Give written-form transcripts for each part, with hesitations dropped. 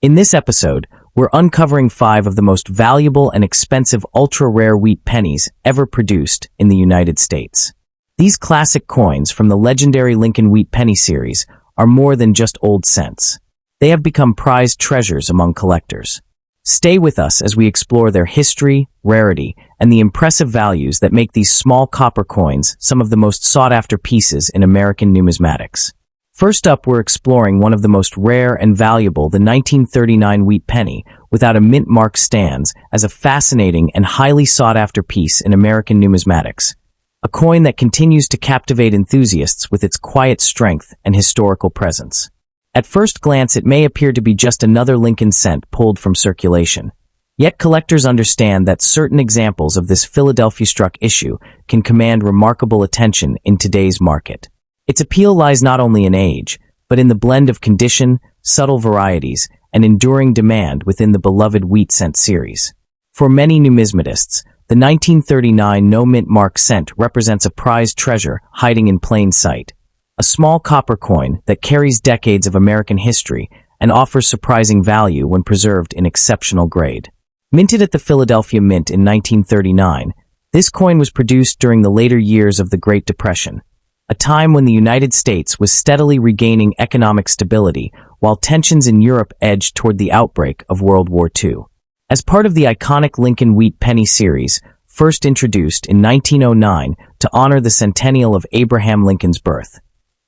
In this episode, we're uncovering 5 of the most valuable and expensive ultra-rare wheat pennies ever produced in the United States. These classic coins from the legendary Lincoln Wheat Penny series are more than just old cents. They have become prized treasures among collectors. Stay with us as we explore their history, rarity, and the impressive values that make these small copper coins some of the most sought-after pieces in American numismatics. First up, we're exploring one of the most rare and valuable, the 1939 wheat penny, without a mint mark, stands as a fascinating and highly sought-after piece in American numismatics. A coin that continues to captivate enthusiasts with its quiet strength and historical presence. At first glance, it may appear to be just another Lincoln cent pulled from circulation. Yet collectors understand that certain examples of this Philadelphia-struck issue can command remarkable attention in today's market. Its appeal lies not only in age, but in the blend of condition, subtle varieties, and enduring demand within the beloved wheat cent series. For many numismatists, the 1939 no-mint mark cent represents a prized treasure hiding in plain sight. A small copper coin that carries decades of American history and offers surprising value when preserved in exceptional grade. Minted at the Philadelphia Mint in 1939, this coin was produced during the later years of the Great Depression, a time when the United States was steadily regaining economic stability while tensions in Europe edged toward the outbreak of World War II. As part of the iconic Lincoln Wheat Penny series, first introduced in 1909 to honor the centennial of Abraham Lincoln's birth,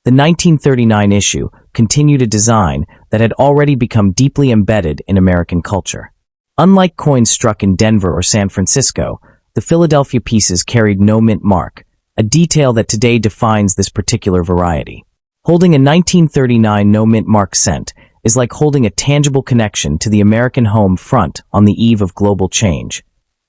the 1939 issue continued a design that had already become deeply embedded in American culture. Unlike coins struck in Denver or San Francisco, the Philadelphia pieces carried no mint mark, a detail that today defines this particular variety. Holding a 1939 no mint mark cent is like holding a tangible connection to the American home front on the eve of global change,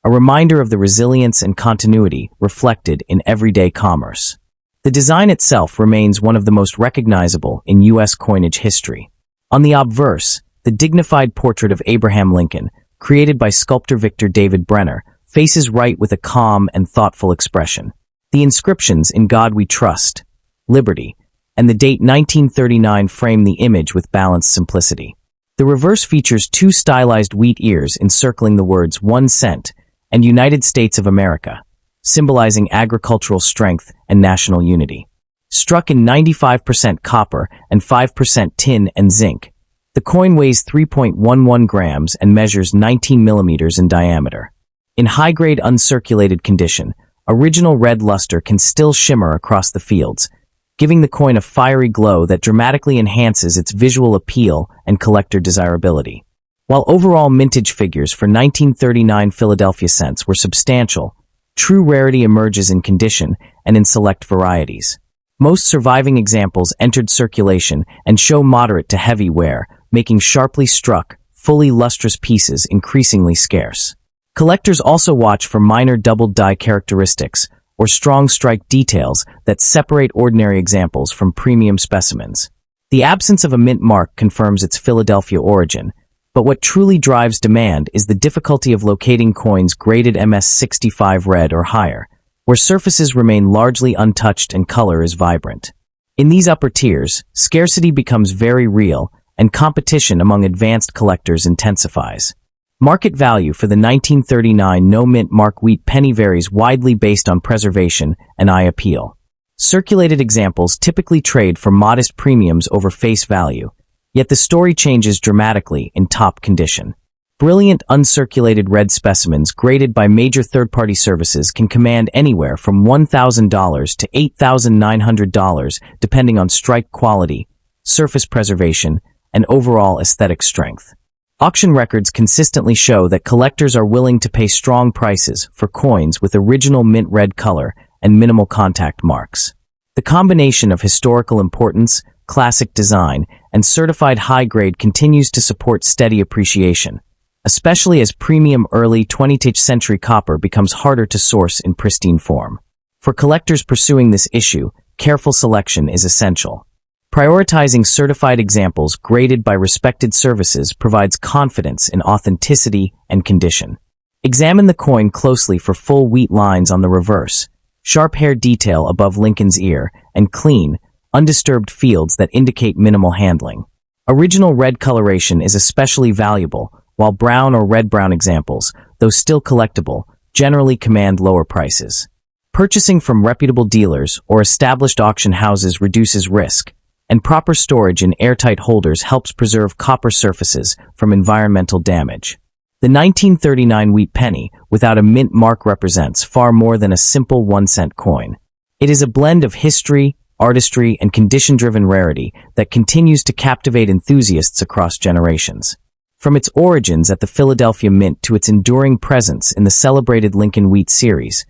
a reminder of the resilience and continuity reflected in everyday commerce. The design itself remains one of the most recognizable in U.S. coinage history. On the obverse, the dignified portrait of Abraham Lincoln, created by sculptor Victor David Brenner, faces right with a calm and thoughtful expression. The inscriptions "In God We Trust," "Liberty," and the date 1939 frame the image with balanced simplicity. The reverse features 2 stylized wheat ears encircling the words 1 cent and United States of America, symbolizing agricultural strength and national unity. Struck in 95% copper and 5% tin and zinc, the coin weighs 3.11 grams and measures 19 millimeters in diameter. In high-grade uncirculated condition, original red luster can still shimmer across the fields, giving the coin a fiery glow that dramatically enhances its visual appeal and collector desirability. While overall mintage figures for 1939 Philadelphia cents were substantial, true rarity emerges in condition and in select varieties. Most surviving examples entered circulation and show moderate to heavy wear, making sharply struck, fully lustrous pieces increasingly scarce. Collectors also watch for minor doubled die characteristics or strong strike details that separate ordinary examples from premium specimens. The absence of a mint mark confirms its Philadelphia origin, but what truly drives demand is the difficulty of locating coins graded MS65 red or higher, where surfaces remain largely untouched and color is vibrant. In these upper tiers, scarcity becomes very real, and competition among advanced collectors intensifies. Market value for the 1939 no-mint mark wheat penny varies widely based on preservation and eye appeal. Circulated examples typically trade for modest premiums over face value, yet the story changes dramatically in top condition. Brilliant uncirculated red specimens graded by major third-party services can command anywhere from $1,000 to $8,900 depending on strike quality, surface preservation, and overall aesthetic strength. Auction records consistently show that collectors are willing to pay strong prices for coins with original mint red color and minimal contact marks. The combination of historical importance, classic design, and certified high grade continues to support steady appreciation, especially as premium early 20th century copper becomes harder to source in pristine form. For collectors pursuing this issue, careful selection is essential. Prioritizing certified examples graded by respected services provides confidence in authenticity and condition. Examine the coin closely for full wheat lines on the reverse, sharp hair detail above Lincoln's ear, and clean, undisturbed fields that indicate minimal handling. Original red coloration is especially valuable, while brown or red-brown examples, though still collectible, generally command lower prices. Purchasing from reputable dealers or established auction houses reduces risk, and proper storage in airtight holders helps preserve copper surfaces from environmental damage. The 1939 wheat penny without a mint mark represents far more than a simple 1-cent coin. It is a blend of history, artistry, and condition-driven rarity that continues to captivate enthusiasts across generations. From its origins at the Philadelphia Mint to its enduring presence in the celebrated Lincoln Wheat series,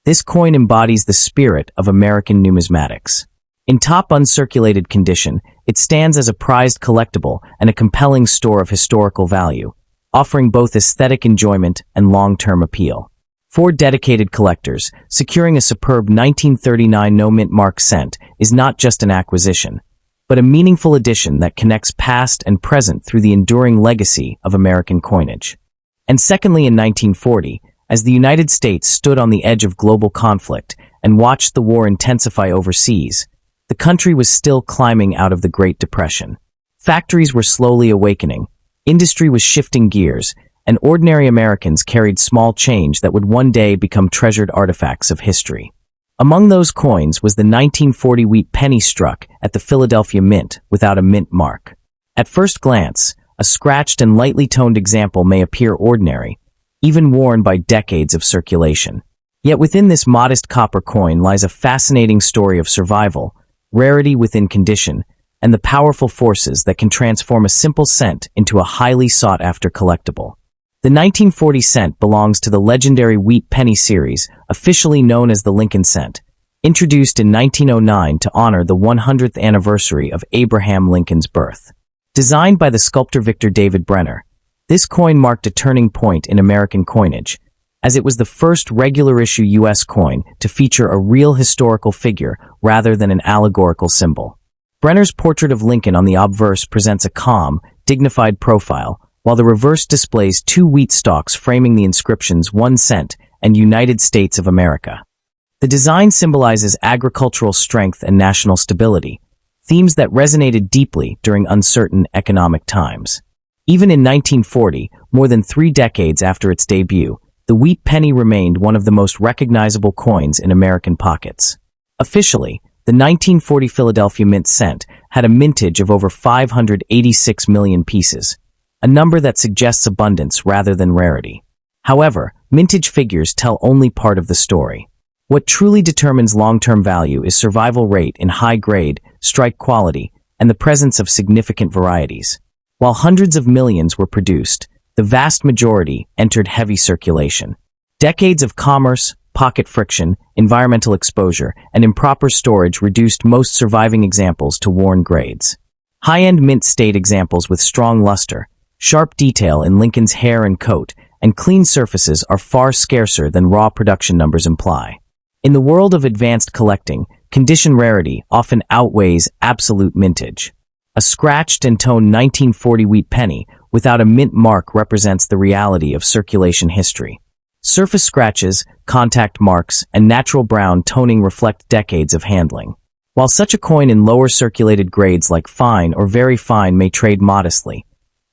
this coin embodies the spirit of American numismatics. In top uncirculated condition, it stands as a prized collectible and a compelling store of historical value, offering both aesthetic enjoyment and long-term appeal. For dedicated collectors, securing a superb 1939 no-mint mark cent is not just an acquisition, but a meaningful addition that connects past and present through the enduring legacy of American coinage. And secondly, in 1940, as the United States stood on the edge of global conflict and watched the war intensify overseas, the country was still climbing out of the Great Depression. Factories were slowly awakening, industry was shifting gears, and ordinary Americans carried small change that would one day become treasured artifacts of history. Among those coins was the 1940 wheat penny struck at the Philadelphia Mint without a mint mark. At first glance, a scratched and lightly toned example may appear ordinary, even worn by decades of circulation. Yet within this modest copper coin lies a fascinating story of survival, rarity within condition, and the powerful forces that can transform a simple cent into a highly sought-after collectible. The 1940 cent belongs to the legendary wheat penny series, officially known as the Lincoln cent, introduced in 1909 to honor the 100th anniversary of Abraham Lincoln's birth. Designed by the sculptor Victor David Brenner, this coin marked a turning point in American coinage, as it was the first regular-issue U.S. coin to feature a real historical figure rather than an allegorical symbol. Brenner's portrait of Lincoln on the obverse presents a calm, dignified profile, while the reverse displays two wheat stalks framing the inscriptions 1 cent and United States of America. The design symbolizes agricultural strength and national stability, themes that resonated deeply during uncertain economic times. Even in 1940, more than 3 decades after its debut, the wheat penny remained one of the most recognizable coins in American pockets. Officially, the 1940 Philadelphia Mint cent had a mintage of over 586 million pieces, a number that suggests abundance rather than rarity. However, mintage figures tell only part of the story. What truly determines long-term value is survival rate in high grade, strike quality, and the presence of significant varieties. While hundreds of millions were produced, the vast majority entered heavy circulation. Decades of commerce, pocket friction, environmental exposure, and improper storage reduced most surviving examples to worn grades. High-end mint stayed examples with strong luster, sharp detail in Lincoln's hair and coat, and clean surfaces are far scarcer than raw production numbers imply. In the world of advanced collecting, condition rarity often outweighs absolute mintage. A scratched and toned 1940 wheat penny without a mint mark represents the reality of circulation history. Surface scratches, contact marks, and natural brown toning reflect decades of handling. While such a coin in lower circulated grades like fine or very fine may trade modestly,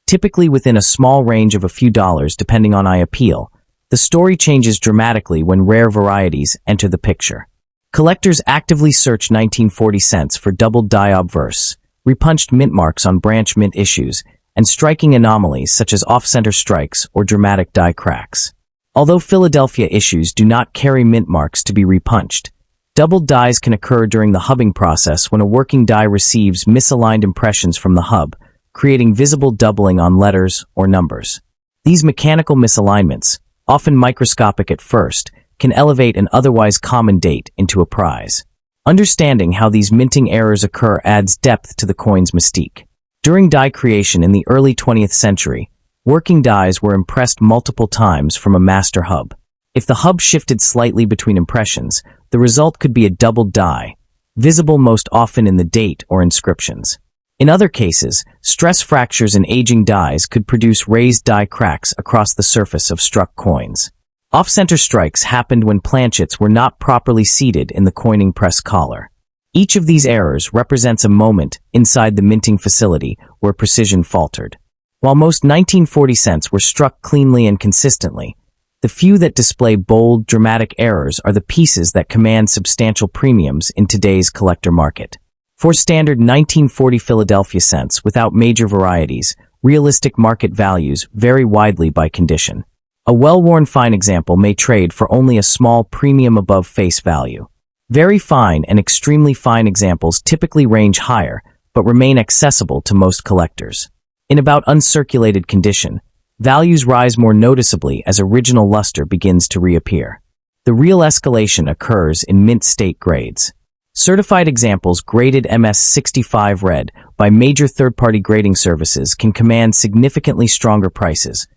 typically within a small range of a few dollars depending on eye appeal, the story changes dramatically when rare varieties enter the picture. Collectors actively search 1940 cents for doubled die obverse, repunched mint marks on branch mint issues, and striking anomalies such as off-center strikes or dramatic die cracks. Although Philadelphia issues do not carry mint marks to be repunched, doubled dies can occur during the hubbing process when a working die receives misaligned impressions from the hub, creating visible doubling on letters or numbers. These mechanical misalignments, often microscopic at first, can elevate an otherwise common date into a prize. Understanding how these minting errors occur adds depth to the coin's mystique. During die creation in the early 20th century, working dies were impressed multiple times from a master hub. If the hub shifted slightly between impressions, the result could be a doubled die, visible most often in the date or inscriptions. In other cases, stress fractures in aging dies could produce raised die cracks across the surface of struck coins. Off-center strikes happened when planchets were not properly seated in the coining press collar. Each of these errors represents a moment inside the minting facility where precision faltered. While most 1940 cents were struck cleanly and consistently, the few that display bold, dramatic errors are the pieces that command substantial premiums in today's collector market. For standard 1940 Philadelphia cents without major varieties, realistic market values vary widely by condition. A well-worn fine example may trade for only a small premium above face value. Very fine and extremely fine examples typically range higher, but remain accessible to most collectors. In about uncirculated condition, values rise more noticeably as original luster begins to reappear. The real escalation occurs in mint state grades. Certified examples graded MS65 red by major third-party grading services can command significantly stronger prices,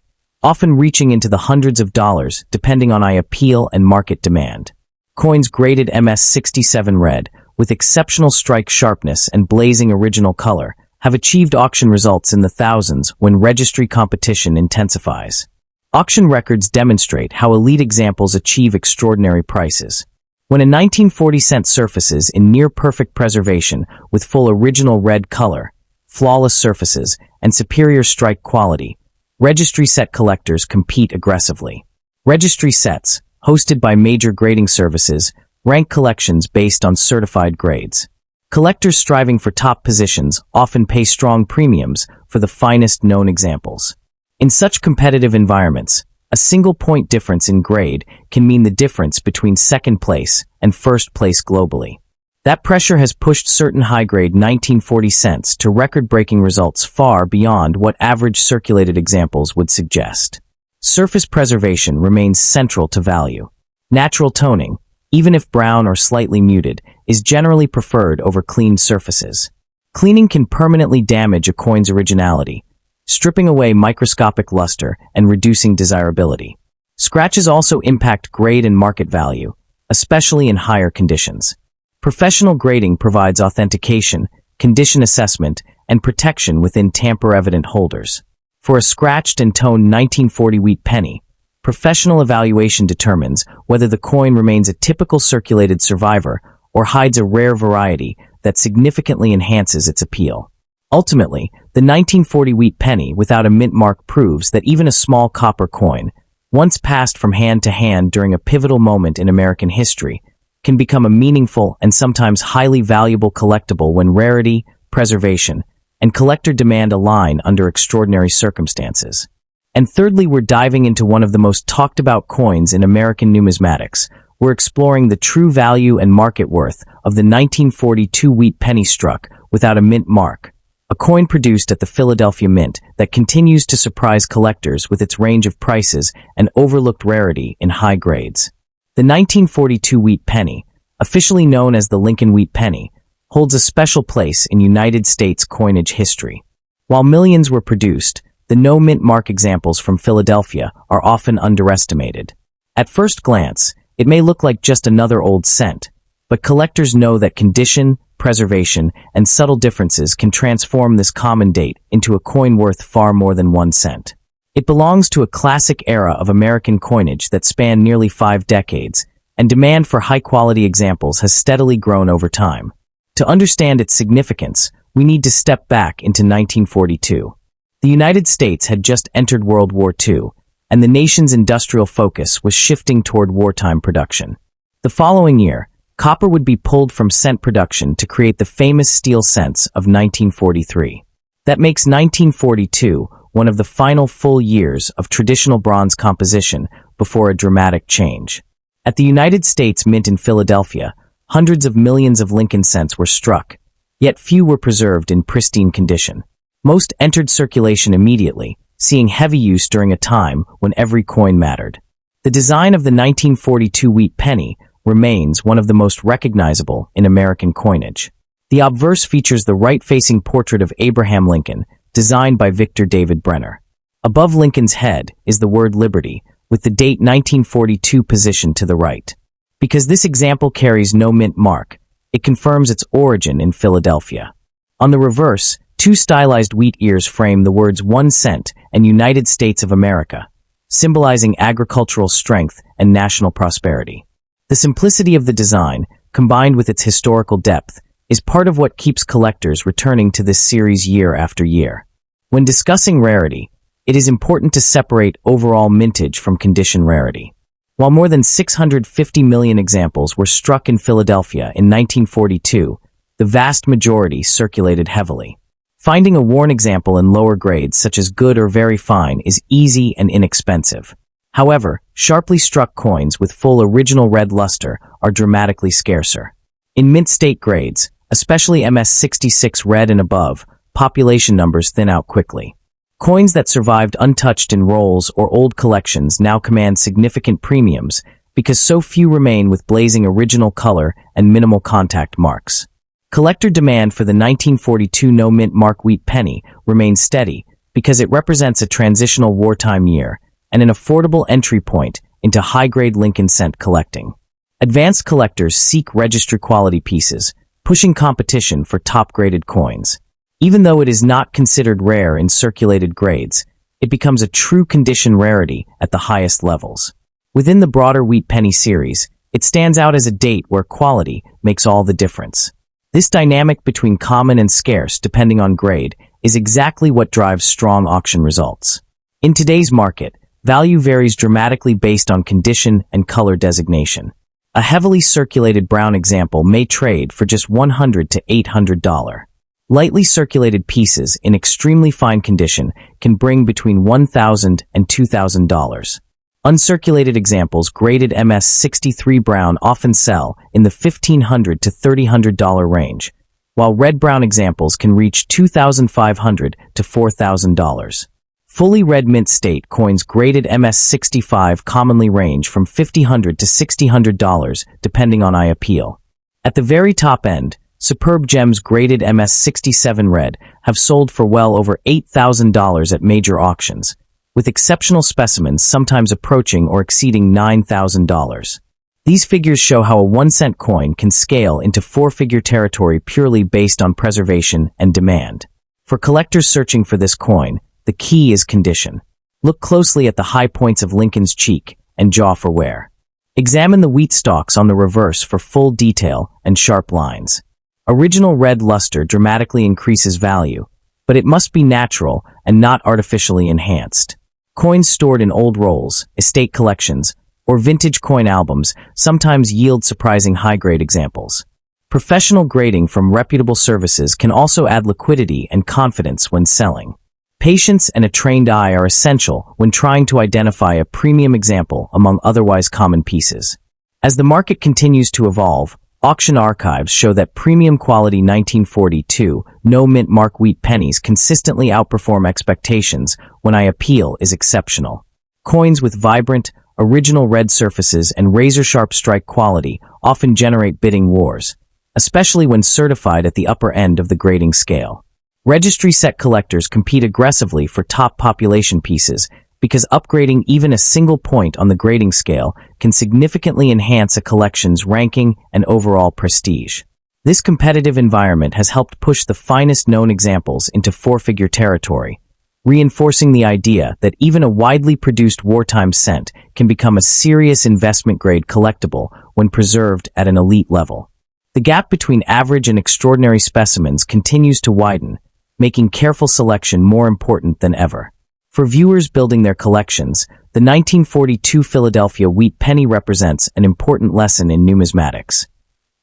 often reaching into the hundreds of dollars depending on appeal and market demand. Coins graded MS67 red, with exceptional strike sharpness and blazing original color, have achieved auction results in the thousands when registry competition intensifies. Auction records demonstrate how elite examples achieve extraordinary prices. When a 1940 cent surfaces in near-perfect preservation with full original red color, flawless surfaces, and superior strike quality, registry set collectors compete aggressively. Registry sets, hosted by major grading services, rank collections based on certified grades. Collectors striving for top positions often pay strong premiums for the finest known examples. In such competitive environments, a single point difference in grade can mean the difference between second place and first place globally. That pressure has pushed certain high-grade 1940 cents to record-breaking results far beyond what average circulated examples would suggest. Surface preservation remains central to value. Natural toning, even if brown or slightly muted, is generally preferred over cleaned surfaces. Cleaning can permanently damage a coin's originality, stripping away microscopic luster and reducing desirability. Scratches also impact grade and market value, especially in higher conditions. Professional grading provides authentication, condition assessment, and protection within tamper-evident holders. For a scratched and toned 1940 wheat penny, professional evaluation determines whether the coin remains a typical circulated survivor or hides a rare variety that significantly enhances its appeal. Ultimately, the 1940 wheat penny without a mint mark proves that even a small copper coin, once passed from hand to hand during a pivotal moment in American history, can become a meaningful and sometimes highly valuable collectible when rarity, preservation, and collector demand align under extraordinary circumstances. And thirdly, we're diving into one of the most talked about coins in American numismatics. We're exploring the true value and market worth of the 1942 wheat penny struck without a mint mark, a coin produced at the Philadelphia Mint that continues to surprise collectors with its range of prices and overlooked rarity in high grades. The 1942 wheat penny, officially known as the Lincoln wheat penny, holds a special place in United States coinage history. While millions were produced, the no-mint mark examples from Philadelphia are often underestimated. At first glance, it may look like just another old cent, but collectors know that condition, preservation, and subtle differences can transform this common date into a coin worth far more than 1 cent. It belongs to a classic era of American coinage that spanned nearly 5 decades, and demand for high-quality examples has steadily grown over time. To understand its significance, we need to step back into 1942. The United States had just entered World War II, and the nation's industrial focus was shifting toward wartime production. The following year, copper would be pulled from cent production to create the famous steel cents of 1943. That makes 1942 one of the final full years of traditional bronze composition before a dramatic change. At the United States Mint in Philadelphia, hundreds of millions of Lincoln cents were struck, yet few were preserved in pristine condition. Most entered circulation immediately, seeing heavy use during a time when every coin mattered. The design of the 1942 wheat penny remains one of the most recognizable in American coinage. The obverse features the right-facing portrait of Abraham Lincoln, designed by Victor David Brenner. Above Lincoln's head is the word Liberty, with the date 1942 positioned to the right. Because this example carries no mint mark, it confirms its origin in Philadelphia. On the reverse, 2 stylized wheat ears frame the words 1 cent and United States of America, symbolizing agricultural strength and national prosperity. The simplicity of the design, combined with its historical depth, is part of what keeps collectors returning to this series year after year. When discussing rarity, it is important to separate overall mintage from condition rarity. While more than 650 million examples were struck in Philadelphia in 1942, the vast majority circulated heavily. Finding a worn example in lower grades such as good or very fine is easy and inexpensive. However, sharply struck coins with full original red luster are dramatically scarcer. In mint state grades, especially MS-66 red and above, population numbers thin out quickly. Coins that survived untouched in rolls or old collections now command significant premiums because so few remain with blazing original color and minimal contact marks. Collector demand for the 1942 no-mint mark wheat penny remains steady because it represents a transitional wartime year and an affordable entry point into high-grade Lincoln cent collecting. Advanced collectors seek registry-quality pieces, pushing competition for top-graded coins. Even though it is not considered rare in circulated grades, it becomes a true condition rarity at the highest levels. Within the broader wheat penny series, it stands out as a date where quality makes all the difference. This dynamic between common and scarce, depending on grade, is exactly what drives strong auction results. In today's market, value varies dramatically based on condition and color designation. A heavily circulated brown example may trade for just $100 to $800. Lightly circulated pieces in extremely fine condition can bring between $1,000 and $2,000. Uncirculated examples graded MS-63 brown often sell in the $1,500 to $3,000 range, while red-brown examples can reach $2,500 to $4,000. Fully red mint state coins graded MS-65 commonly range from $5,000 to $6,000 depending on eye appeal. At the very top end, superb gems graded MS-67 red have sold for well over $8,000 at major auctions, with exceptional specimens sometimes approaching or exceeding $9,000. These figures show how a 1-cent coin can scale into four-figure territory purely based on preservation and demand. For collectors searching for this coin, the key is condition. Look closely at the high points of Lincoln's cheek and jaw for wear. Examine the wheat stalks on the reverse for full detail and sharp lines. Original red luster dramatically increases value, but it must be natural and not artificially enhanced. Coins stored in old rolls, estate collections, or vintage coin albums sometimes yield surprising high-grade examples. Professional grading from reputable services can also add liquidity and confidence when selling. Patience and a trained eye are essential when trying to identify a premium example among otherwise common pieces. As the market continues to evolve, auction archives show that premium quality 1942 no-mint mark wheat pennies consistently outperform expectations when eye appeal is exceptional. Coins with vibrant, original red surfaces and razor-sharp strike quality often generate bidding wars, especially when certified at the upper end of the grading scale. Registry set collectors compete aggressively for top population pieces because upgrading even a single point on the grading scale can significantly enhance a collection's ranking and overall prestige. This competitive environment has helped push the finest known examples into four-figure territory, reinforcing the idea that even a widely produced wartime cent can become a serious investment-grade collectible when preserved at an elite level. The gap between average and extraordinary specimens continues to widen, making careful selection more important than ever. For viewers building their collections, the 1942 Philadelphia wheat penny represents an important lesson in numismatics.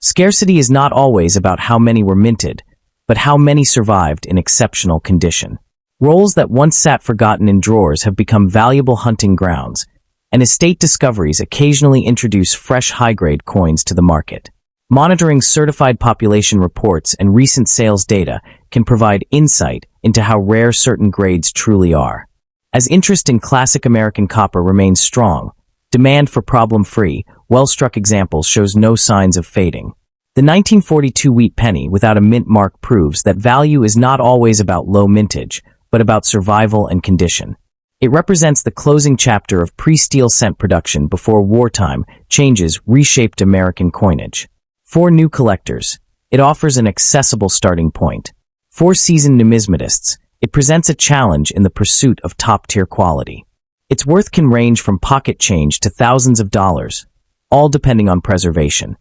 Scarcity is not always about how many were minted, but how many survived in exceptional condition. Rolls that once sat forgotten in drawers have become valuable hunting grounds, and estate discoveries occasionally introduce fresh high-grade coins to the market. Monitoring certified population reports and recent sales data can provide insight into how rare certain grades truly are. As interest in classic American copper remains strong, demand for problem-free, well-struck examples shows no signs of fading. The 1942 wheat penny without a mint mark proves that value is not always about low mintage, but about survival and condition. It represents the closing chapter of pre-steel cent production before wartime changes reshaped American coinage. For new collectors, it offers an accessible starting point. For seasoned numismatists, it presents a challenge in the pursuit of top-tier quality. Its worth can range from pocket change to thousands of dollars, all depending on preservation.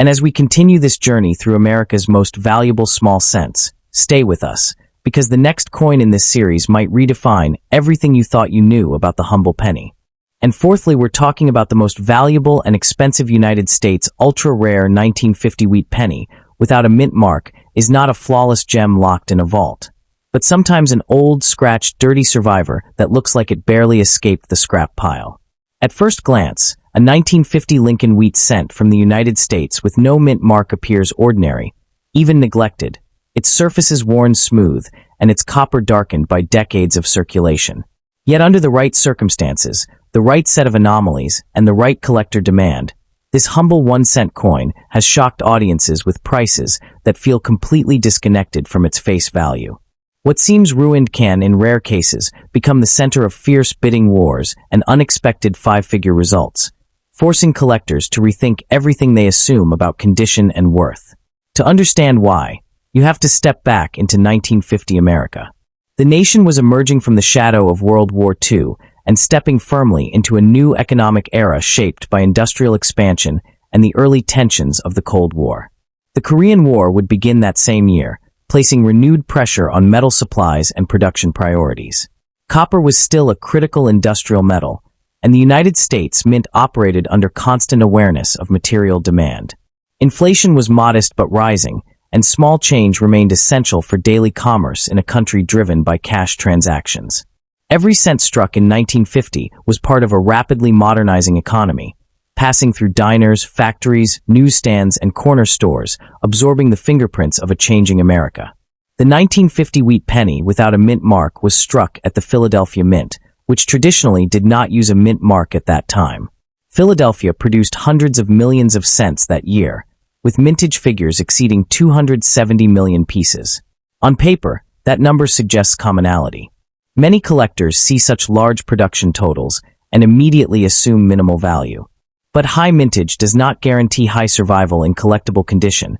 And as we continue this journey through America's most valuable small cents, stay with us, because the next coin in this series might redefine everything you thought you knew about the humble penny. And fourthly, we're talking about the most valuable and expensive United States ultra-rare 1950 wheat penny, without a mint mark, is not a flawless gem locked in a vault, but sometimes an old, scratched, dirty survivor that looks like it barely escaped the scrap pile. At first glance, a 1950 Lincoln wheat cent from the United States with no mint mark appears ordinary, even neglected. Its surface is worn smooth, and its copper darkened by decades of circulation. Yet under the right circumstances, the right set of anomalies, and the right collector demand, this humble 1-cent coin has shocked audiences with prices that feel completely disconnected from its face value. What seems ruined can, in rare cases, become the center of fierce bidding wars and unexpected 5-figure results, forcing collectors to rethink everything they assume about condition and worth. To understand why, you have to step back into 1950 America. The nation was emerging from the shadow of World War II and stepping firmly into a new economic era shaped by industrial expansion and the early tensions of the Cold War. The Korean War would begin that same year, placing renewed pressure on metal supplies and production priorities. Copper was still a critical industrial metal, and the United States Mint operated under constant awareness of material demand. Inflation was modest but rising, and small change remained essential for daily commerce in a country driven by cash transactions. Every cent struck in 1950 was part of a rapidly modernizing economy, passing through diners, factories, newsstands, and corner stores, absorbing the fingerprints of a changing America. The 1950 wheat penny without a mint mark was struck at the Philadelphia Mint, which traditionally did not use a mint mark at that time. Philadelphia produced hundreds of millions of cents that year, with mintage figures exceeding 270 million pieces. On paper, that number suggests commonality. Many collectors see such large production totals and immediately assume minimal value. But high mintage does not guarantee high survival in collectible condition,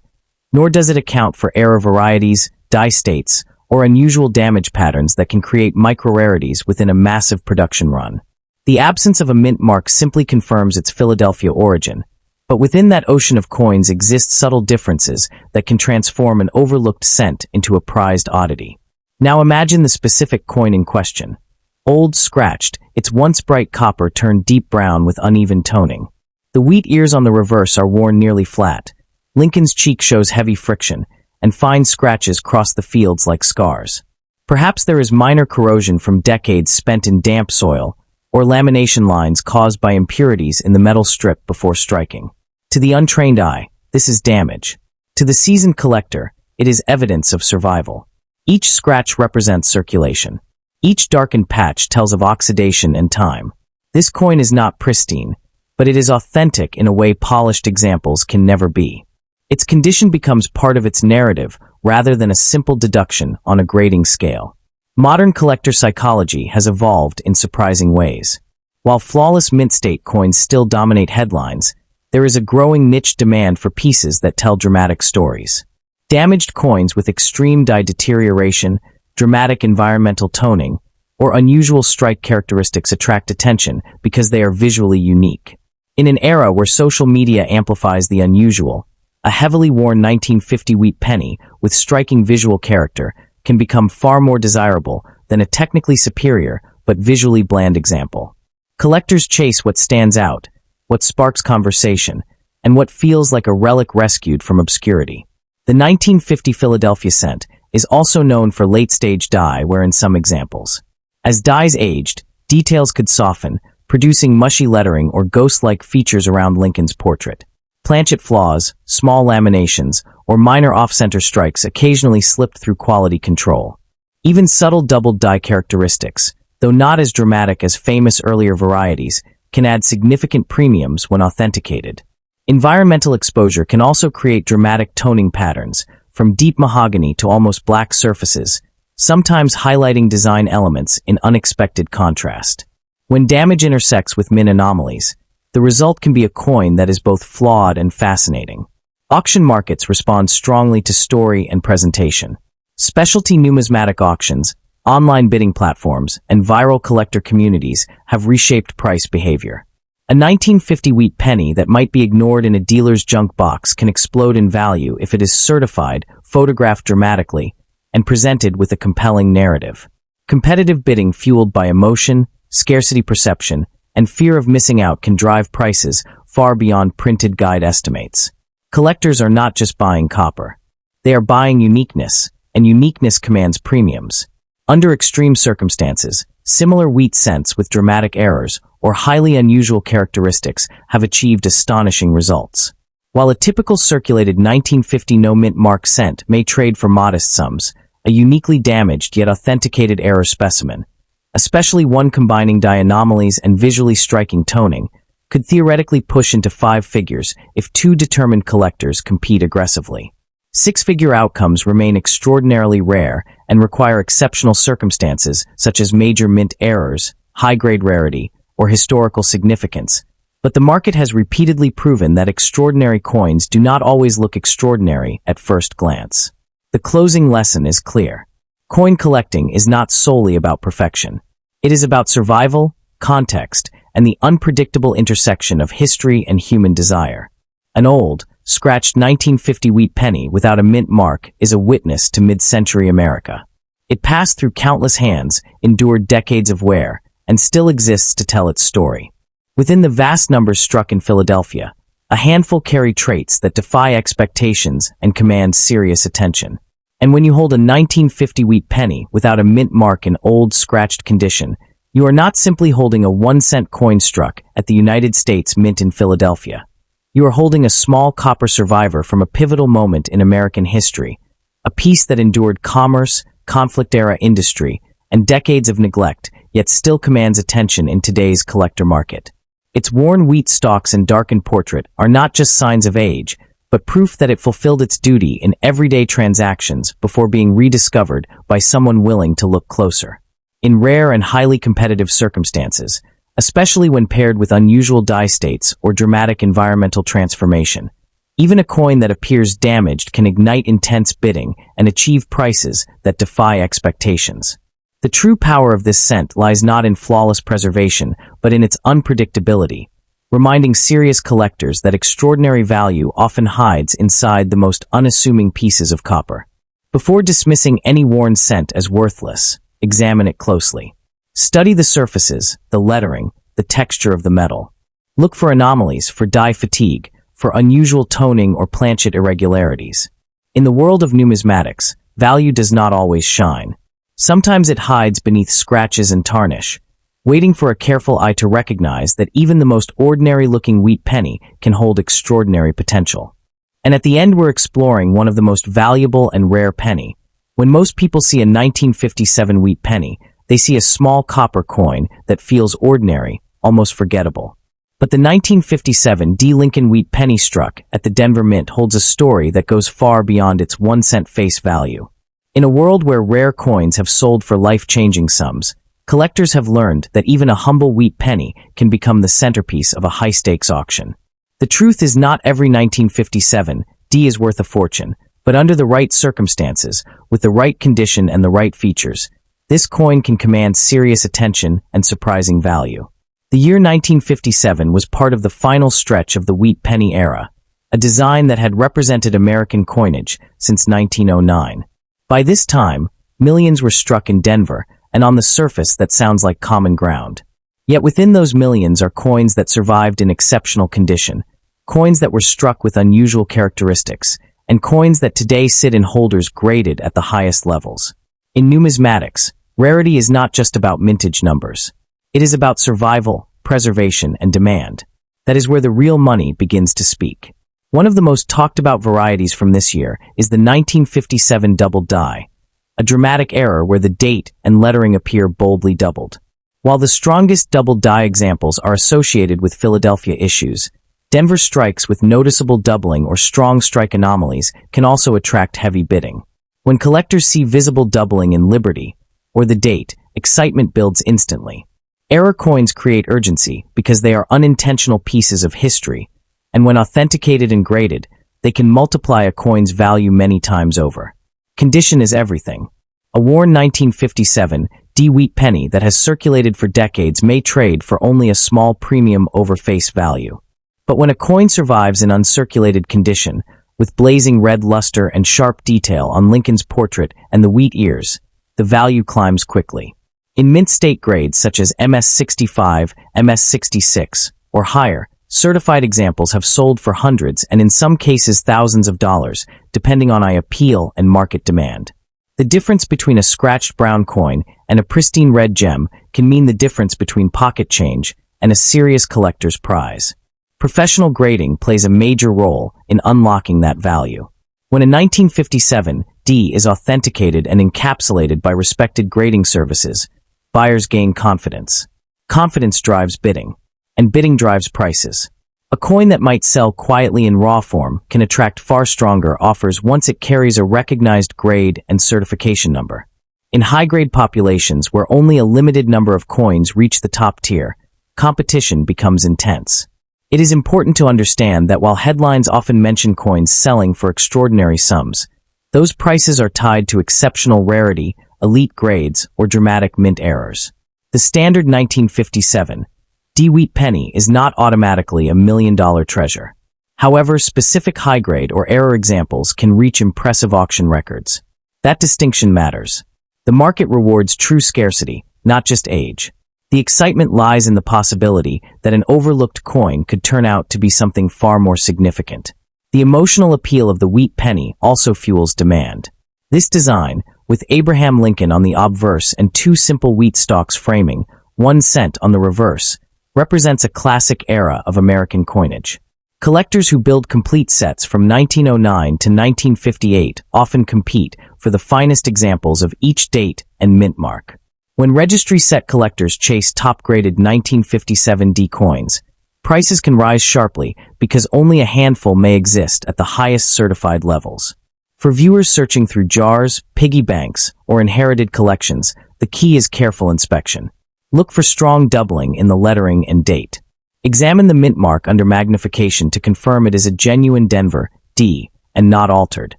nor does it account for error varieties, die states, or unusual damage patterns that can create micro-rarities within a massive production run. The absence of a mint mark simply confirms its Philadelphia origin, but within that ocean of coins exist subtle differences that can transform an overlooked cent into a prized oddity. Now imagine the specific coin in question. Old, scratched, its once bright copper turned deep brown with uneven toning. The wheat ears on the reverse are worn nearly flat. Lincoln's cheek shows heavy friction, and fine scratches cross the fields like scars. Perhaps there is minor corrosion from decades spent in damp soil, or lamination lines caused by impurities in the metal strip before striking. To the untrained eye, this is damage. To the seasoned collector, it is evidence of survival. Each scratch represents circulation. Each darkened patch tells of oxidation and time. This coin is not pristine, but it is authentic in a way polished examples can never be. Its condition becomes part of its narrative rather than a simple deduction on a grading scale. Modern collector psychology has evolved in surprising ways. While flawless mint state coins still dominate headlines, there is a growing niche demand for pieces that tell dramatic stories. Damaged coins with extreme die deterioration, dramatic environmental toning, or unusual strike characteristics attract attention because they are visually unique. In an era where social media amplifies the unusual, a heavily worn 1950 wheat penny with striking visual character can become far more desirable than a technically superior but visually bland example. Collectors chase what stands out, what sparks conversation, and what feels like a relic rescued from obscurity. The 1950 Philadelphia cent is also known for late-stage dye wear in some examples. As dyes aged, details could soften, producing mushy lettering or ghost-like features around Lincoln's portrait. Planchet flaws, small laminations, or minor off-center strikes occasionally slipped through quality control. Even subtle doubled die characteristics, though not as dramatic as famous earlier varieties, can add significant premiums when authenticated. Environmental exposure can also create dramatic toning patterns, from deep mahogany to almost black surfaces, sometimes highlighting design elements in unexpected contrast. When damage intersects with mint anomalies, the result can be a coin that is both flawed and fascinating. Auction markets respond strongly to story and presentation. Specialty numismatic auctions, online bidding platforms, and viral collector communities have reshaped price behavior. A 1950 wheat penny that might be ignored in a dealer's junk box can explode in value if it is certified, photographed dramatically, and presented with a compelling narrative. Competitive bidding fueled by emotion, scarcity perception, and fear of missing out can drive prices far beyond printed guide estimates. Collectors are not just buying copper. They are buying uniqueness, and uniqueness commands premiums. Under extreme circumstances, similar wheat cents with dramatic errors or highly unusual characteristics have achieved astonishing results. While a typical circulated 1950 no-mint mark cent may trade for modest sums, a uniquely damaged yet authenticated error specimen, especially one combining anomalies and visually striking toning, could theoretically push into 5 figures if 2 determined collectors compete aggressively. 6-figure outcomes remain extraordinarily rare and require exceptional circumstances such as major mint errors, high-grade rarity, or historical significance. But the market has repeatedly proven that extraordinary coins do not always look extraordinary at first glance. The closing lesson is clear. Coin collecting is not solely about perfection. It is about survival, context, and the unpredictable intersection of history and human desire. An old, scratched 1950 wheat penny without a mint mark is a witness to mid-century America. It passed through countless hands, endured decades of wear, and still exists to tell its story. Within the vast numbers struck in Philadelphia, a handful carry traits that defy expectations and command serious attention. And when you hold a 1950 wheat penny without a mint mark in old, scratched condition, you are not simply holding a 1-cent coin struck at the United States Mint in Philadelphia. You are holding a small copper survivor from a pivotal moment in American history, a piece that endured commerce, conflict-era industry, and decades of neglect, yet still commands attention in today's collector market. Its worn wheat stalks and darkened portrait are not just signs of age, but proof that it fulfilled its duty in everyday transactions before being rediscovered by someone willing to look closer. In rare and highly competitive circumstances, especially when paired with unusual die states or dramatic environmental transformation, even a coin that appears damaged can ignite intense bidding and achieve prices that defy expectations. The true power of this cent lies not in flawless preservation, but in its unpredictability, reminding serious collectors that extraordinary value often hides inside the most unassuming pieces of copper. Before dismissing any worn cent as worthless, examine it closely. Study the surfaces, the lettering, the texture of the metal. Look for anomalies, for die fatigue, for unusual toning or planchet irregularities. In the world of numismatics, value does not always shine. Sometimes it hides beneath scratches and tarnish, waiting for a careful eye to recognize that even the most ordinary-looking wheat penny can hold extraordinary potential. And at the end, we're exploring one of the most valuable and rare penny. When most people see a 1957 wheat penny, they see a small copper coin that feels ordinary, almost forgettable. But the 1957 D. Lincoln wheat penny struck at the Denver Mint holds a story that goes far beyond its 1-cent face value. In a world where rare coins have sold for life-changing sums, collectors have learned that even a humble wheat penny can become the centerpiece of a high-stakes auction. The truth is not every 1957 D is worth a fortune, but under the right circumstances, with the right condition and the right features, this coin can command serious attention and surprising value. The year 1957 was part of the final stretch of the wheat penny era, a design that had represented American coinage since 1909. By this time, millions were struck in Denver, and on the surface that sounds like common ground. Yet within those millions are coins that survived in exceptional condition, coins that were struck with unusual characteristics, and coins that today sit in holders graded at the highest levels. In numismatics, rarity is not just about mintage numbers. It is about survival, preservation, and demand. That is where the real money begins to speak. One of the most talked about varieties from this year is the 1957 double die, a dramatic error where the date and lettering appear boldly doubled. While the strongest double die examples are associated with Philadelphia issues, Denver strikes with noticeable doubling or strong strike anomalies can also attract heavy bidding. When collectors see visible doubling in Liberty or the date, excitement builds instantly. Error coins create urgency because they are unintentional pieces of history, and when authenticated and graded, they can multiply a coin's value many times over. Condition is everything. A worn 1957 D wheat penny that has circulated for decades may trade for only a small premium over face value. But when a coin survives in uncirculated condition, with blazing red luster and sharp detail on Lincoln's portrait and the wheat ears, the value climbs quickly. In mint state grades such as MS65, MS66, or higher, certified examples have sold for hundreds and in some cases thousands of dollars, depending on appeal and market demand. The difference between a scratched brown coin and a pristine red gem can mean the difference between pocket change and a serious collector's prize. Professional grading plays a major role in unlocking that value. When a 1957 D is authenticated and encapsulated by respected grading services, buyers gain confidence. Confidence drives bidding, and bidding drives prices. A coin that might sell quietly in raw form can attract far stronger offers once it carries a recognized grade and certification number. In high-grade populations where only a limited number of coins reach the top tier, competition becomes intense. It is important to understand that while headlines often mention coins selling for extraordinary sums, those prices are tied to exceptional rarity, elite grades, or dramatic mint errors. The standard 1957 D wheat penny is not automatically a $1 million treasure. However, specific high-grade or error examples can reach impressive auction records. That distinction matters. The market rewards true scarcity, not just age. The excitement lies in the possibility that an overlooked coin could turn out to be something far more significant. The emotional appeal of the wheat penny also fuels demand. This design, with Abraham Lincoln on the obverse and two simple wheat stalks framing, 1 cent on the reverse, represents a classic era of American coinage. Collectors who build complete sets from 1909 to 1958 often compete for the finest examples of each date and mint mark. When registry set collectors chase top-graded 1957 D coins, prices can rise sharply because only a handful may exist at the highest certified levels. For viewers searching through jars, piggy banks, or inherited collections, the key is careful inspection. Look for strong doubling in the lettering and date. Examine the mint mark under magnification to confirm it is a genuine Denver D and not altered.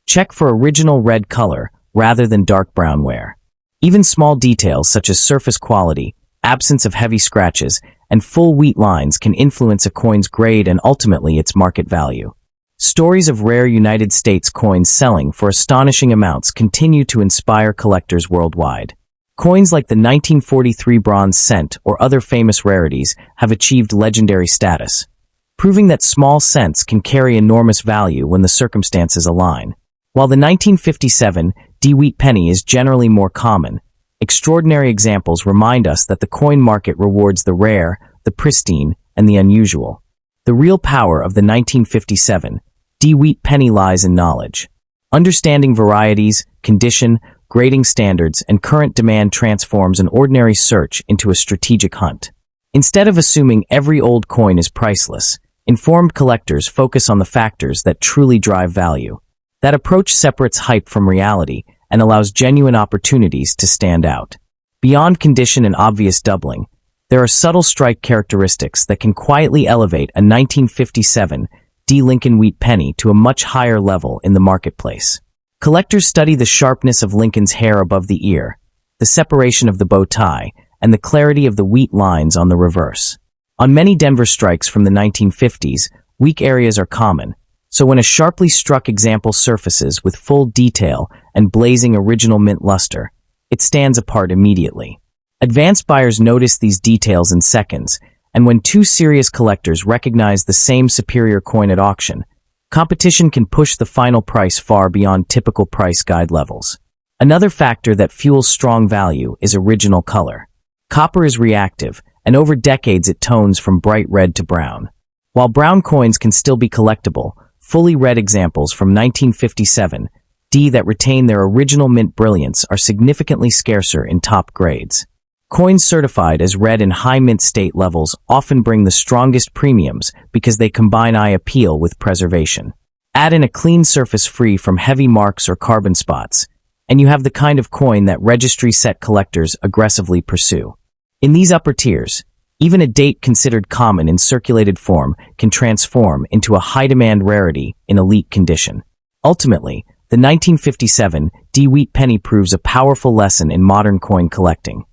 Check for original red color rather than dark brown wear. Even small details such as surface quality, absence of heavy scratches, and full wheat lines can influence a coin's grade and ultimately its market value. Stories of rare United States coins selling for astonishing amounts continue to inspire collectors worldwide. Coins like the 1943 bronze cent or other famous rarities have achieved legendary status, proving that small cents can carry enormous value when the circumstances align. While the 1957 D wheat penny is generally more common, extraordinary examples remind us that the coin market rewards the rare, the pristine, and the unusual. The real power of the 1957 D wheat penny lies in knowledge. Understanding varieties, condition, grading standards, and current demand transforms an ordinary search into a strategic hunt. Instead of assuming every old coin is priceless, informed collectors focus on the factors that truly drive value. That approach separates hype from reality and allows genuine opportunities to stand out. Beyond condition and obvious doubling, there are subtle strike characteristics that can quietly elevate a 1957 D Lincoln wheat penny to a much higher level in the marketplace. Collectors study the sharpness of Lincoln's hair above the ear, the separation of the bow tie, and the clarity of the wheat lines on the reverse. On many Denver strikes from the 1950s, weak areas are common, so when a sharply struck example surfaces with full detail and blazing original mint luster, it stands apart immediately. Advanced buyers notice these details in seconds, and when two serious collectors recognize the same superior coin at auction, competition can push the final price far beyond typical price guide levels. Another factor that fuels strong value is original color. Copper is reactive, and over decades it tones from bright red to brown. While brown coins can still be collectible, fully red examples from 1957 D that retain their original mint brilliance are significantly scarcer in top grades. Coins certified as red in high mint state levels often bring the strongest premiums because they combine eye appeal with preservation. Add in a clean surface free from heavy marks or carbon spots, and you have the kind of coin that registry set collectors aggressively pursue. In these upper tiers, even a date considered common in circulated form can transform into a high-demand rarity in elite condition. Ultimately, the 1957 D Wheat Penny proves a powerful lesson in modern coin collecting.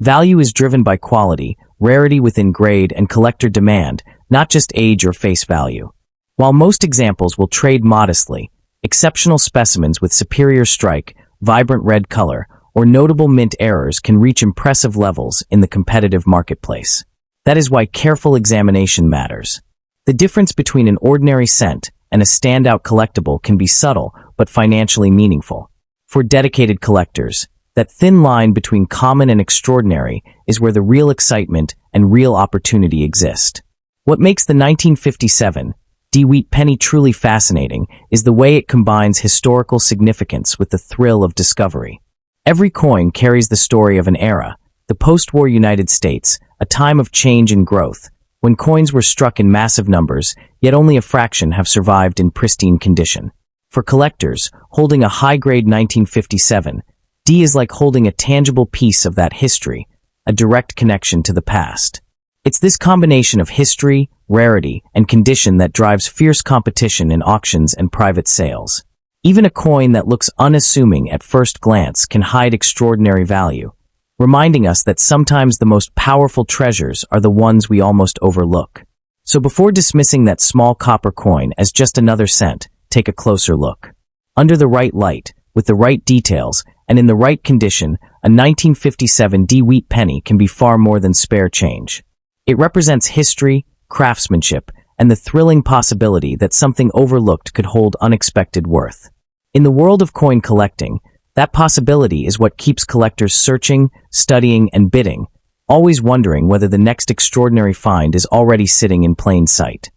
Value is driven by quality, rarity within grade, and collector demand, not just age or face value. While most examples will trade modestly, exceptional specimens with superior strike, vibrant red color, or notable mint errors can reach impressive levels in the competitive marketplace. That is why careful examination matters. The difference between an ordinary cent and a standout collectible can be subtle but financially meaningful. For dedicated collectors, that thin line between common and extraordinary is where the real excitement and real opportunity exist. What makes the 1957 D Wheat Penny truly fascinating is the way it combines historical significance with the thrill of discovery. Every coin carries the story of an era, the post-war United States, a time of change and growth, when coins were struck in massive numbers, yet only a fraction have survived in pristine condition. For collectors, holding a high-grade 1957, D is like holding a tangible piece of that history, a direct connection to the past. It's this combination of history, rarity, and condition that drives fierce competition in auctions and private sales. Even a coin that looks unassuming at first glance can hide extraordinary value, reminding us that sometimes the most powerful treasures are the ones we almost overlook. So before dismissing that small copper coin as just another cent, take a closer look. Under the right light, with the right details, and in the right condition, a 1957 D Wheat Penny can be far more than spare change. It represents history, craftsmanship, and the thrilling possibility that something overlooked could hold unexpected worth. In the world of coin collecting, that possibility is what keeps collectors searching, studying, and bidding, always wondering whether the next extraordinary find is already sitting in plain sight.